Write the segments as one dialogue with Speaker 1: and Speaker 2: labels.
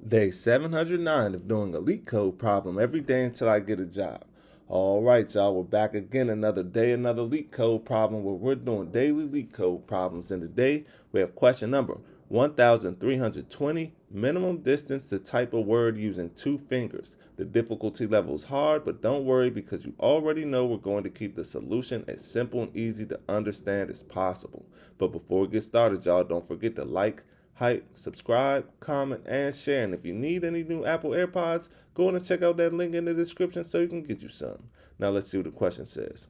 Speaker 1: Day 709 of doing a LeetCode problem every day until I get a job. All right, y'all, we're back again another day, another LeetCode problem where we're doing daily LeetCode problems. And today we have question number 1320, minimum distance to type a word using 2 fingers. The difficulty level is hard, but don't worry because you already know we're going to keep the solution as simple and easy to understand as possible. But before we get started, y'all, don't forget to like, subscribe, comment, and share. And if you need any new Apple AirPods, go on and check out that link in the description so you can get you some. Now let's see what the question says.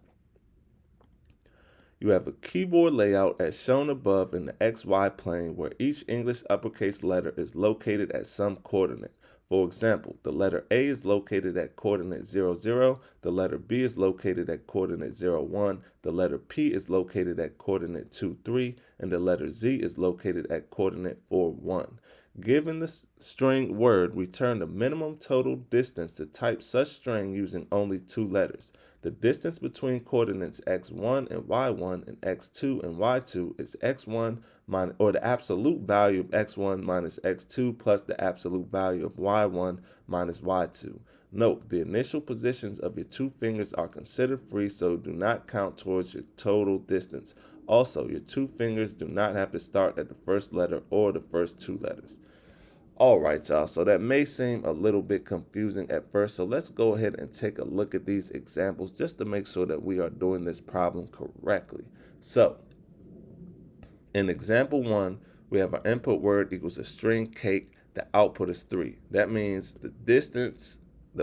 Speaker 1: You have a keyboard layout as shown above in the XY plane where each English uppercase letter is located at some coordinate. For example, the letter A is located at coordinate 0, 0, the letter B is located at coordinate 0, 1, the letter P is located at coordinate 2, 3, and the letter Z is located at coordinate 4, 1. Given the string word, return the minimum total distance to type such string using only 2 letters. The distance between coordinates x1 and y1 and x2 and y2 is x1 minus, or the absolute value of x1 minus x2 plus the absolute value of y1 minus y2. Note, the initial positions of your 2 fingers are considered free, so do not count towards your total distance. Also, your 2 fingers do not have to start at the first letter or the first 2 letters. All right, y'all, so that may seem a little bit confusing at first, so let's go ahead and take a look at these examples just to make sure that we are doing this problem correctly. So, in example 1, we have our input word equals a string cake, the output is 3. That means the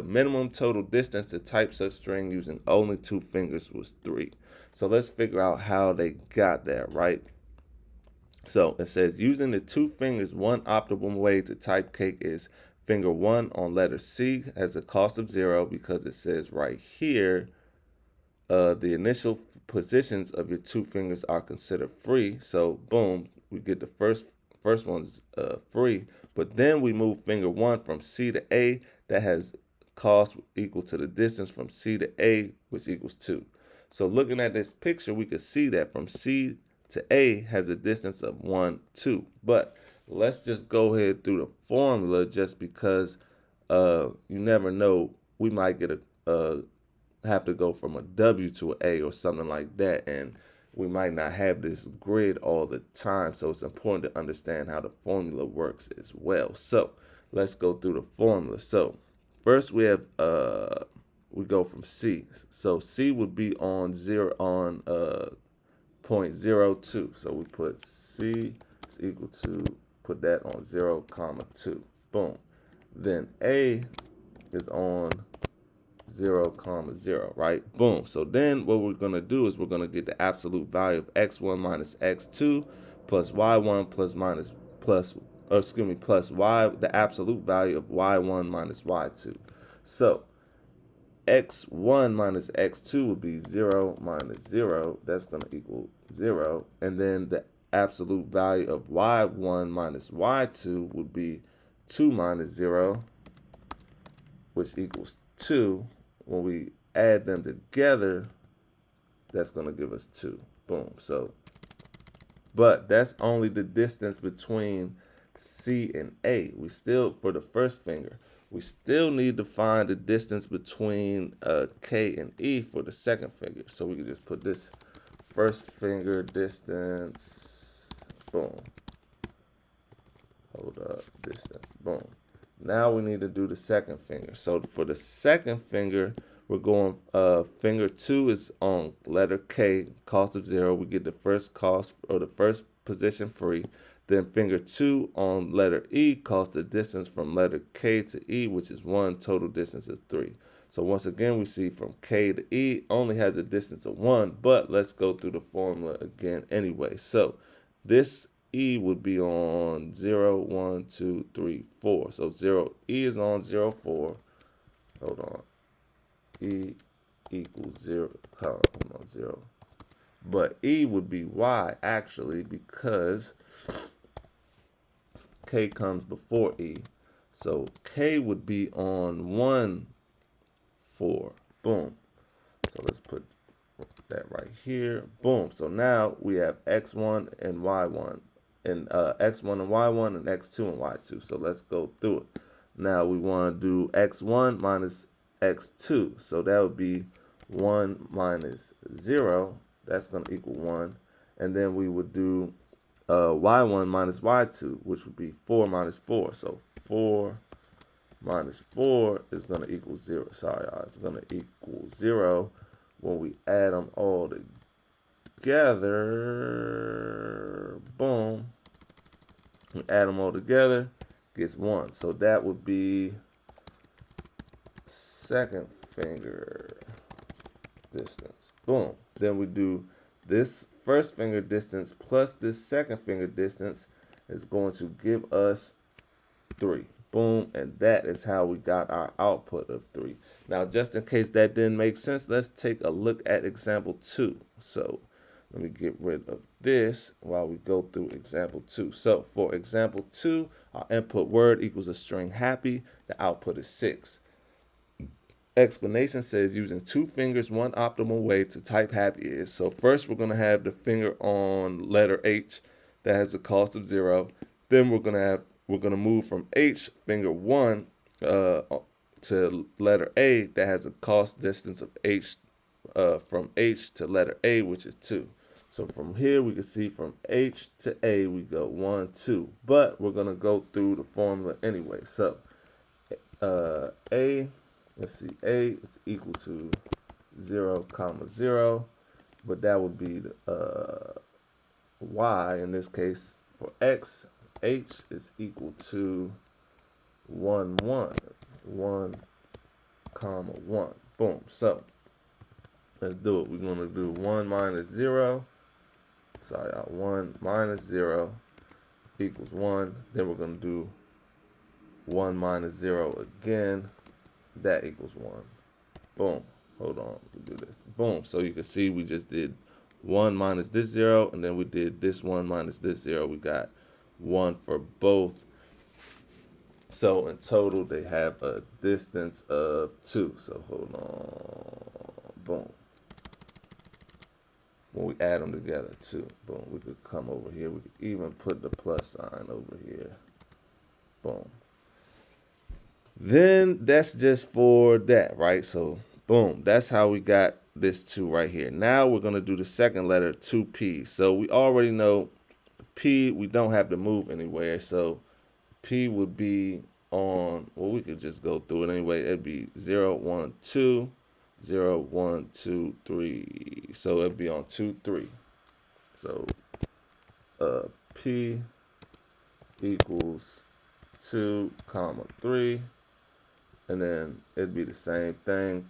Speaker 1: minimum total distance to type such string using only 2 fingers was 3. So let's figure out how they got there, right? So it says using the 2 fingers, one optimal way to type cake is finger 1 on letter C has a cost of 0 because it says right here the initial positions of your 2 fingers are considered free. So boom, we get the first one's free, but then we move finger 1 from C to A. That has cost equal to the distance from C to A, which equals 2. So looking at this picture, we can see that from C to A has a distance of 1, 2. But let's just go ahead through the formula just because you never know. We might get have to go from a W to an A or something like that, and we might not have this grid all the time. So it's important to understand how the formula works as well. So let's go through the formula. So first we have we go from C. So C would be on 0.02. So we put C is equal to, put that on 0, 2. Boom. Then A is on 0, 0, right? Boom. So then what we're going to do is we're going to get the absolute value of x1 minus x2 plus y1 plus y, the absolute value of y1 minus y2. So x1 minus x2 would be 0 minus 0. That's going to equal 0. And then the absolute value of y1 minus y2 would be 2 minus 0, which equals 2. When we add them together, that's going to give us 2. Boom. So, but that's only the distance between C and A. We still, for the first finger, we still need to find the distance between K and E for the second finger. So we can just put this first finger distance, boom. Hold up, distance, boom. Now we need to do the second finger. So for the second finger, we're going, finger 2 is on letter K, cost of 0. We get the first cost, or the first position free. Then finger 2 on letter E, cost the distance from letter K to E, which is 1, total distance is 3. So once again, we see from K to E only has a distance of 1, but let's go through the formula again anyway. So this E would be on 0, 1, 2, 3, 4. So E is on 0, 4. Hold on. E equals 0, hold on, 0. But E would be Y actually because K comes before E. So K would be on 1, 4. Boom. So let's put that right here. Boom. So now we have X1 and Y1. and x1 and y1 and x2 and y2. So let's go through it. Now we want to do x1 minus x2. So that would be 1 minus 0. That's going to equal 1. And then we would do y1 minus y2, which would be 4 minus 4. So 4 minus 4 is going to equal 0. Sorry, it's going to equal 0 when we add them all together. Boom. We add them all together, gets 1. So that would be second finger distance. Boom. Then we do this first finger distance plus this second finger distance is going to give us 3. Boom. And that is how we got our output of 3. Now, just in case that didn't make sense, let's take a look at example 2. So let me get rid of this while we go through example 2. So for example 2, our input word equals a string happy. The output is 6. Explanation says using 2 fingers, one optimal way to type happy is. So first we're going to have the finger on letter H that has a cost of 0. Then we're going to move from H, finger 1, to letter A that has a cost distance of H, from H to letter A, which is 2. So from here, we can see from H to A, we go 1, 2. But we're going to go through the formula anyway. So A, let's see, A is equal to 0, 0. But that would be the Y in this case. For X, H is equal to 1, 1. 1, 1. Boom. So let's do it. We're going to do 1 minus 0. Sorry, 1 minus 0 equals 1. Then we're going to do 1 minus 0 again. That equals 1. Boom. Hold on. We do this. Boom. So you can see we just did 1 minus this 0, and then we did this 1 minus this 0. We got 1 for both. So in total, they have a distance of 2. So hold on. Boom. When we add them together, 2. Boom. We could come over here. We could even put the plus sign over here. Boom. Then that's just for that, right? So boom. That's how we got this 2 right here. Now we're going to do the second letter, 2P. So we already know P, we don't have to move anywhere. So P would be on, well, we could just go through it anyway. It'd be 0, 1, 2, 0, 1, 2, 3. So it'd be on 2, 3. So P equals 2, 3. And then it'd be the same thing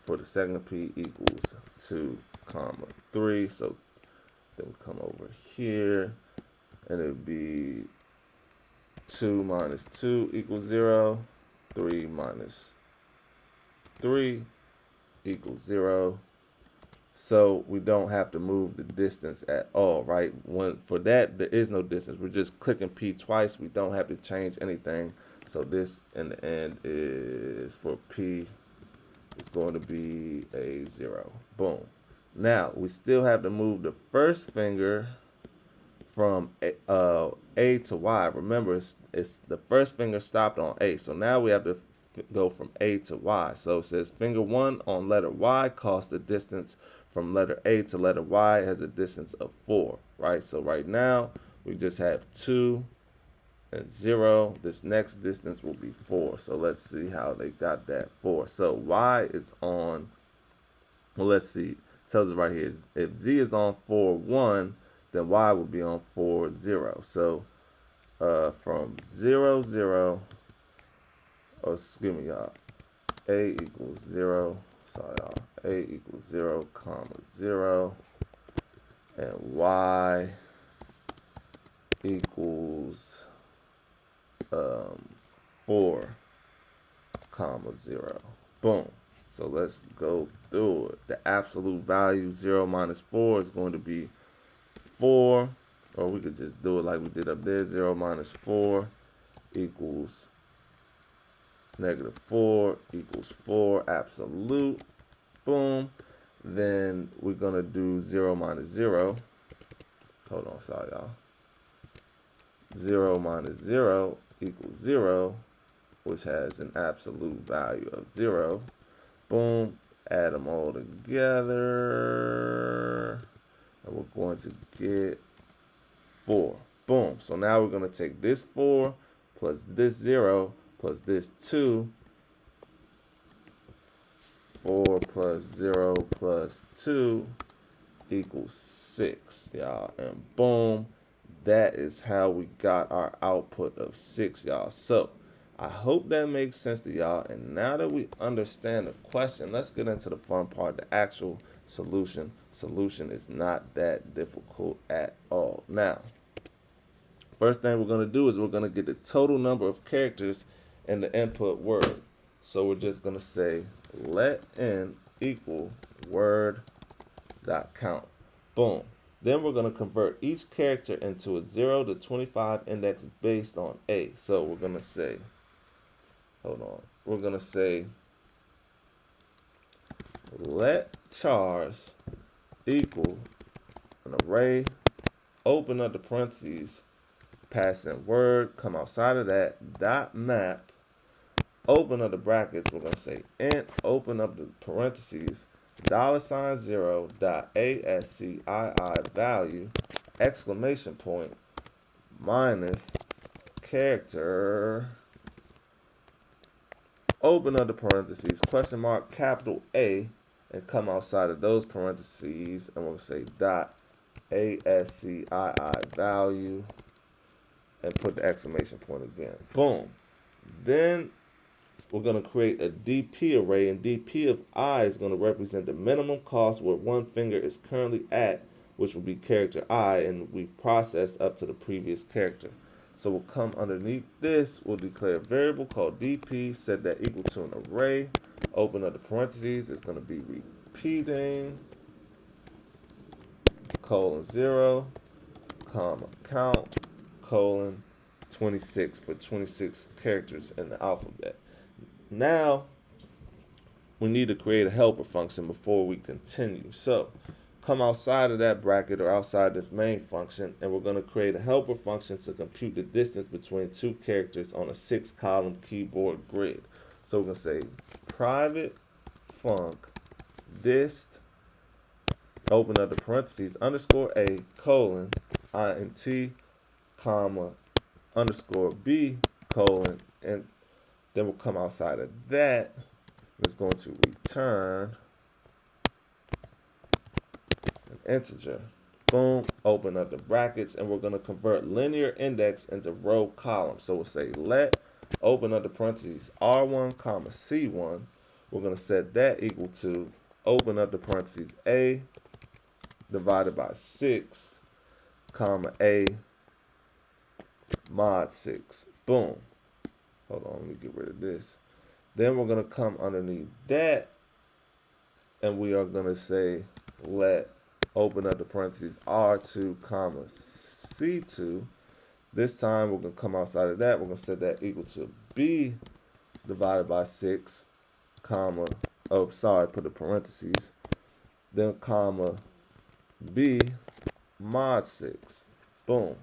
Speaker 1: for the second P equals 2, 3. So then we come over here and it'd be 2 minus 2 equals 0. 3 minus 3 equals 0. So we don't have to move the distance at all, right? For that, there is no distance. We're just clicking P twice. We don't have to change anything. So this in the end is for P, it's going to be a 0. Boom. Now we still have to move the first finger from A to Y. Remember, it's the first finger stopped on A. So now we have to go from A to Y. So it says finger 1 on letter Y costs the distance from letter A to letter Y has a distance of 4, right? So right now we just have 2 and 0. This next distance will be 4. So let's see how they got that 4. So Y is on, well, let's see. It tells us right here, if Z is on 4, 1, then Y will be on 4, 0. So from 0, 0, oh, excuse me, y'all. A equals 0. Sorry, y'all. A equals 0, 0. And Y equals 4, 0. Boom. So let's go through it. The absolute value, 0 minus 4, is going to be 4. Or we could just do it like we did up there. 0 minus 4 equals negative 4 equals 4. Absolute. Boom. Then we're going to do 0 minus 0. Hold on, sorry, y'all. 0 minus 0 equals 0, which has an absolute value of 0. Boom, add them all together, and we're going to get 4. Boom. So now we're going to take this 4 plus this 0 plus this 2. 4 plus 0 plus 2 equals 6, y'all. And boom, that is how we got our output of 6, y'all. So I hope that makes sense to y'all. And now that we understand the question, let's get into the fun part, the actual solution. Solution is not that difficult at all. Now, first thing we're going to do is we're going to get the total number of characters in the input word. So we're just going to say let n equal word.count. Boom. Then we're going to convert each character into a 0 to 25 index based on A. So we're going to say, hold on, we're going to say let chars equal an array, open up the parentheses, pass in word, come outside of that, dot map, open up the brackets, we're going to say int, open up the parentheses, $0 dot ASCII value, exclamation point, minus character, open up the parentheses, question mark, capital A, and come outside of those parentheses, and we'll say dot ASCII value, and put the exclamation point again. Boom. Then we're going to create a DP array, and DP of I is going to represent the minimum cost where one finger is currently at, which will be character I, and we've processed up to the previous character. So we'll come underneath this, we'll declare a variable called DP, set that equal to an array, open up the parentheses, it's going to be repeating, :0, comma, count, : 26 for 26 characters in the alphabet. Now, we need to create a helper function before we continue. So, come outside of that bracket or outside this main function, and we're going to create a helper function to compute the distance between two characters on a 6-column keyboard grid. So we're going to say private func dist, open up the parentheses, underscore A, : int, comma, underscore B, : and then we'll come outside of that. It's going to return an integer. Boom, open up the brackets, and we're going to convert linear index into row column. So we'll say let, open up the parentheses, R1, comma, C1. We're going to set that equal to, open up the parentheses, A divided by 6, comma, A mod 6. Boom. Hold on, let me get rid of this. Then we're going to come underneath that, and we are going to say let, open up the parentheses, R2, comma, C2. This time we're going to come outside of that. We're going to set that equal to B divided by 6, comma, put the parentheses, then comma, B mod 6. Boom.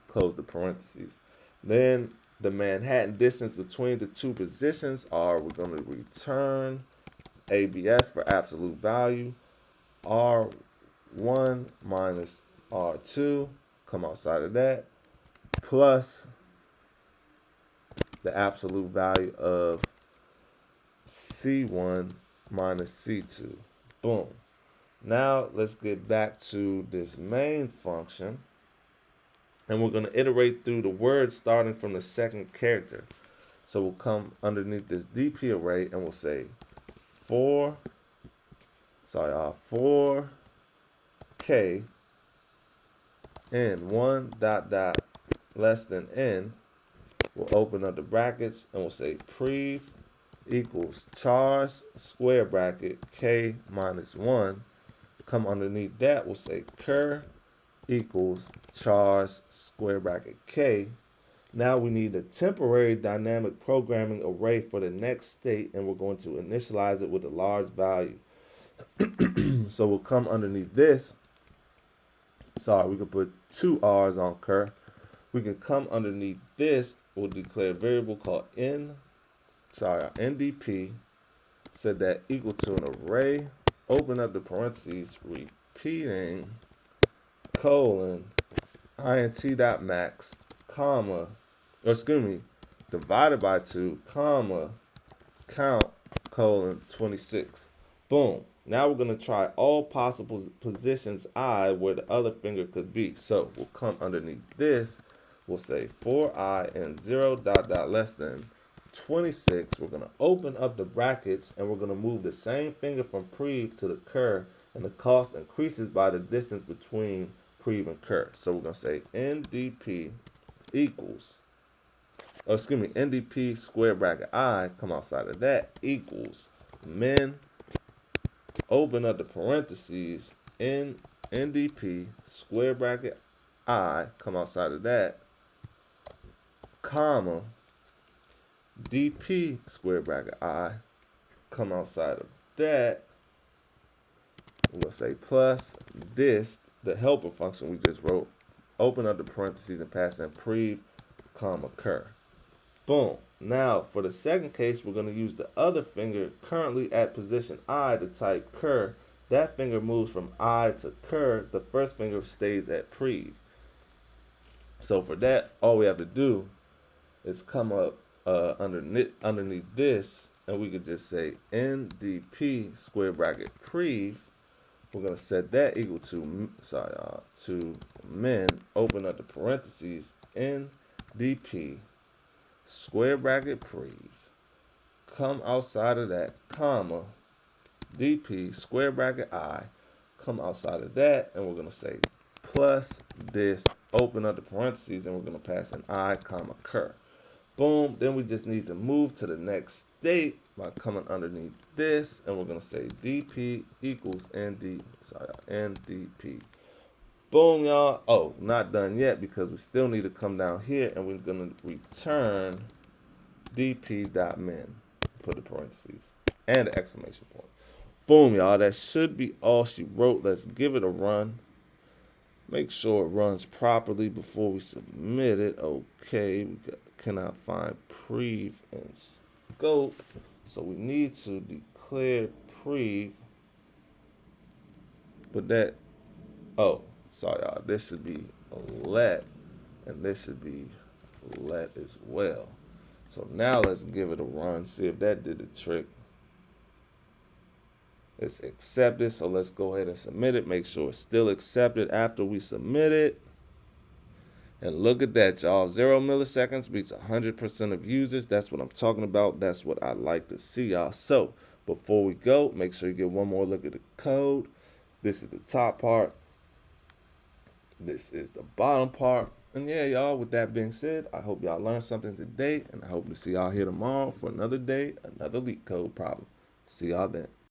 Speaker 1: Close the parentheses. Then the Manhattan distance between the two positions are, we're going to return ABS for absolute value, R1 minus R2, come outside of that, plus the absolute value of C1 minus C2. Boom. Now let's get back to this main function. And we're going to iterate through the words starting from the second character. So we'll come underneath this DP array and we'll say for K n1 dot dot less than n. We'll open up the brackets and we'll say prev equals chars square bracket K minus 1. Come underneath that, we'll say cur equals chars square bracket K. Now we need a temporary dynamic programming array for the next state, and we're going to initialize it with a large value. So we'll come underneath this. Sorry, we can put 2 R's on cur. we can come underneath this. We'll declare a variable called NDP, set that equal to an array, open up the parentheses, repeating, colon, int.max, comma, divided by 2, comma, count, colon, 26. Boom. Now we're going to try all possible positions I where the other finger could be. So we'll come underneath this. We'll say for I and 0 dot dot less than 26. We're going to open up the brackets and we're going to move the same finger from prev to the cur, and the cost increases by the distance between prev and cur. So we're going to say NDP equals, NDP square bracket I, come outside of that, equals min, open up the parentheses, NDP square bracket I, come outside of that, comma, DP square bracket I, come outside of that. We'll say plus this, the helper function we just wrote, open up the parentheses and pass in prev, comma, cur. Boom. Now, for the second case, we're going to use the other finger currently at position I to type cur. That finger moves from I to cur. The first finger stays at prev. So for that, all we have to do is come up underneath this, and we could just say NDP square bracket prev. We're going to set that equal to, to min, open up the parentheses, NDP square bracket prev, come outside of that, comma, DP square bracket I, come outside of that, and we're going to say plus this, open up the parentheses, and we're going to pass an I, comma, cur. Boom. Then we just need to move to the next state by coming underneath this, and we're going to say DP equals NDP. Boom, y'all. Oh, not done yet, because we still need to come down here and we're going to return dp.min, put the parentheses and the exclamation point. Boom, y'all. That should be all she wrote. Let's give it a run. Make sure it runs properly before we submit it. Okay, we cannot find prev and scope, so we need to declare prev. But that, oh, sorry, y'all. This should be let, and this should be let as well. So now let's give it a run, see if that did the trick. It's accepted, so let's go ahead and submit it. Make sure it's still accepted after we submit it. And look at that, y'all. 0 milliseconds beats 100% of users. That's what I'm talking about. That's what I like to see, y'all. So before we go, make sure you get one more look at the code. This is the top part. This is the bottom part. And yeah, y'all, with that being said, I hope y'all learned something today, and I hope to see y'all here tomorrow for another day, another LeetCode problem. See y'all then.